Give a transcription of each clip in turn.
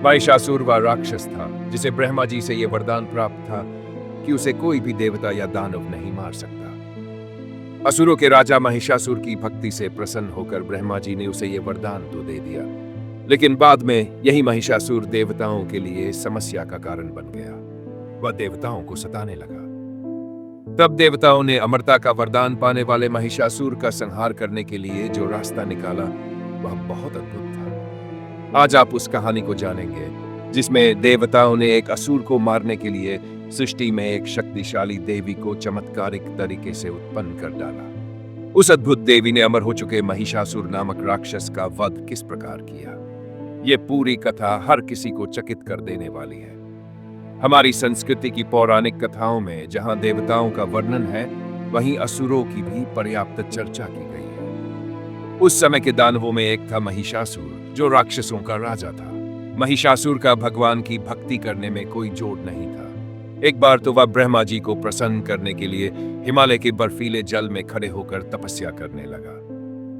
महिषासुर वह राक्षस था जिसे ब्रह्मा जी से यह वरदान प्राप्त था कि उसे कोई भी देवता या दानव नहीं मार सकता। असुरों के राजा महिषासुर की भक्ति से प्रसन्न होकर ब्रह्मा जी ने उसे यह वरदान तो दे दिया, लेकिन बाद में यही महिषासुर देवताओं के लिए समस्या का कारण बन गया। वह देवताओं को सताने लगा। तब देवताओं ने अमरता का वरदान पाने वाले महिषासुर का संहार करने के लिए जो रास्ता निकाला वह बहुत अद्भुत था। आज आप उस कहानी को जानेंगे जिसमें देवताओं ने एक असुर को मारने के लिए सृष्टि में एक शक्तिशाली देवी को चमत्कारिक तरीके से उत्पन्न कर डाला। उस अद्भुत देवी ने अमर हो चुके महिषासुर नामक राक्षस का वध किस प्रकार किया, ये पूरी कथा हर किसी को चकित कर देने वाली है। हमारी संस्कृति की पौराणिक कथाओं में जहां देवताओं का वर्णन है, वहीं असुरों की भी पर्याप्त चर्चा की गई है। उस समय के दानवों में एक था महिषासुर, जो राक्षसों का राजा था। महिषासुर का भगवान की भक्ति करने में कोई जोड़ नहीं था। एक बार तो वह ब्रह्मा जी को प्रसन्न करने के लिए हिमालय के बर्फीले जल में खड़े होकर तपस्या करने लगा।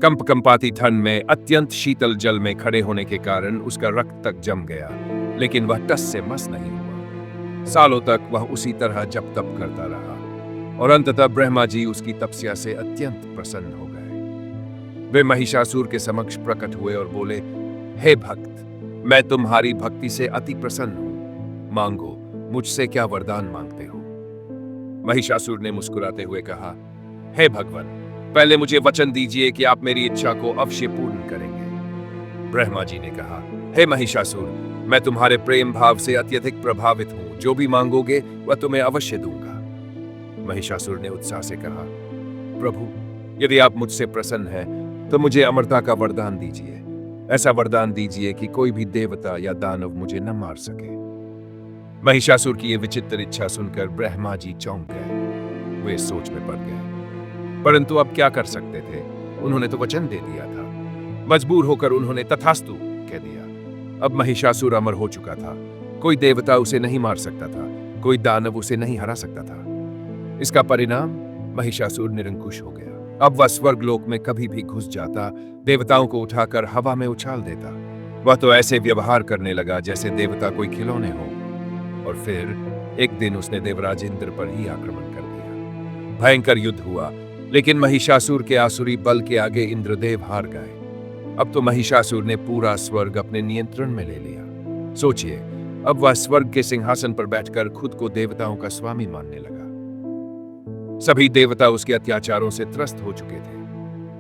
कंपकंपाती ठंड में अत्यंत शीतल जल में खड़े होने के कारण उसका रक्त तक जम गया, लेकिन वह टस से मस नहीं हुआ। सालों तक वह उसी तरह जप तप करता रहा और अंततः ब्रह्मा जी उसकी तपस्या से अत्यंत प्रसन्न हो गए। वे महिषासुर के समक्ष प्रकट हुए और बोले, हे भक्त, मैं तुम्हारी भक्ति से अति प्रसन्न हूं। मांगो, मुझसे क्या वरदान मांगते हो? महिषासुर ने मुस्कुराते हुए कहा, हे भगवान, पहले मुझे वचन दीजिए कि आप मेरी इच्छा को अवश्य पूर्ण करेंगे। ब्रह्मा जी ने कहा, हे महिषासुर, मैं तुम्हारे प्रेम भाव से अत्यधिक प्रभावित हूं। जो भी मांगोगे वह तुम्हें अवश्य दूंगा। महिषासुर ने उत्साह से कहा, प्रभु, यदि आप मुझसे प्रसन्न हैं तो मुझे अमरता का वरदान दीजिए। ऐसा वरदान दीजिए कि कोई भी देवता या दानव मुझे न मार सके। महिषासुर की यह विचित्र इच्छा सुनकर ब्रह्मा जी चौंक गए। वे सोच में पड़ गए, परंतु अब क्या कर सकते थे? उन्होंने तो वचन दे दिया था। मजबूर होकर उन्होंने तथास्तु कह दिया। अब महिषासुर अमर हो चुका था। कोई देवता उसे नहीं मार सकता था, कोई दानव उसे नहीं हरा सकता था। इसका परिणाम, महिषासुर निरंकुश हो गया। अब वह स्वर्गलोक में कभी भी घुस जाता, देवताओं को उठाकर हवा में उछाल देता। वह तो ऐसे व्यवहार करने लगा जैसे देवता कोई खिलौने हो। और फिर एक दिन उसने देवराज इंद्र पर ही आक्रमण कर दिया। भयंकर युद्ध हुआ, लेकिन महिषासुर के आसुरी बल के आगे इंद्रदेव हार गए। अब तो महिषासुर ने पूरा स्वर्ग अपने नियंत्रण में ले लिया। सोचिए, अब वह स्वर्ग के सिंहासन पर बैठकर खुद को देवताओं का स्वामी मानने लगा। सभी देवता उसके अत्याचारों से त्रस्त हो चुके थे।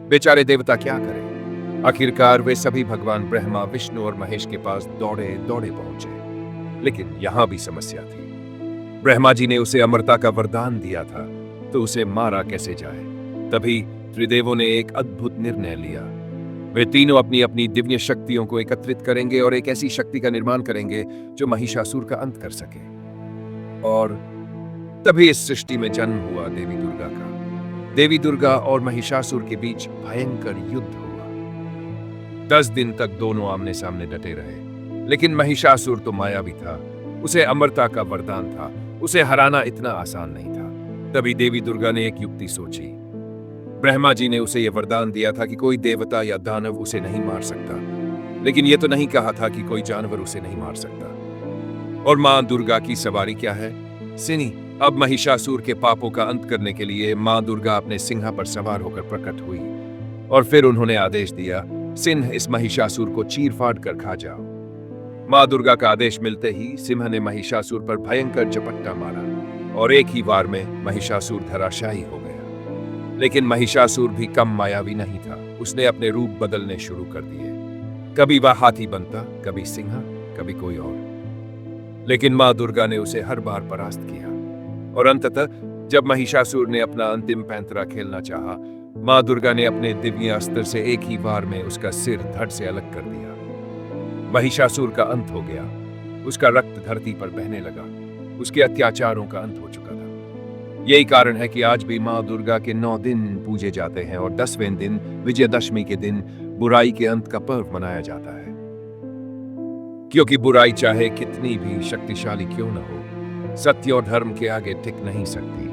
बेचारे देवता क्या करें? आखिरकार वे सभी भगवान ब्रह्मा, विष्णु और महेश के पास दौड़े दौड़े पहुंचे। लेकिन यहां भी समस्या थी। ब्रह्मा जी ने उसे अमरता का वरदान दिया था, तो उसे मारा कैसे जाए? तभी त्रिदेवों ने एक अद्भुत निर्णय लिया। वे तीनों अपनी अपनी दिव्य शक्तियों को एकत्रित करेंगे और एक ऐसी शक्ति का निर्माण करेंगे जो महिषासुर का अंत कर सके। और तभी इस सृष्टि में जन्म हुआ देवी दुर्गा का। देवी दुर्गा और महिषासुर के बीच भयंकर युद्ध हुआ। 10 दिन तक दोनों आमने सामने डटे रहे, लेकिन महिषासुर तो मायावी था। उसे अमरता का वरदान था। उसे हराना इतना आसान नहीं था। तभी देवी दुर्गा ने एक युक्ति सोची। ब्रह्मा जी ने उसे यह वरदान दिया था कि कोई देवता या दानव उसे नहीं मार सकता, लेकिन यह तो नहीं कहा था कि कोई जानवर उसे नहीं मार सकता। और मां दुर्गा की सवारी क्या है? सिनी। अब महिषासुर के पापों का अंत करने के लिए मां दुर्गा अपने सिंह पर सवार होकर प्रकट हुई और फिर उन्होंने आदेश दिया, सिंह इस महिषासुर को चीर फाड़ कर खा जाओ। मां दुर्गा का आदेश मिलते ही सिंह ने महिषासुर पर भयंकर झपट्टा मारा और एक ही वार में महिषासुर धराशायी हो गया। लेकिन महिषासुर भी कम मायावी नहीं था। उसने अपने रूप बदलने शुरू कर दिए। कभी वह हाथी बनता, कभी सिंह, कभी कोई और। लेकिन मां दुर्गा ने उसे हर बार परास्त किया और अंततः जब महिषासुर ने अपना अंतिम पैंतरा खेलना चाहा, मां दुर्गा ने अपने दिव्य अस्त्र से एक ही वार में उसका सिर धड़ से अलग कर दिया। महिषासुर का अंत हो गया। उसका रक्त धरती पर बहने लगा। उसके अत्याचारों का अंत हो चुका था। यही कारण है कि आज भी मां दुर्गा के 9 दिन पूजे जाते हैं और 10वें दिन, विजयदशमी के दिन, बुराई के अंत का पर्व मनाया जाता है। क्योंकि बुराई चाहे कितनी भी शक्तिशाली क्यों न हो, सत्य और धर्म के आगे टिक नहीं सकती।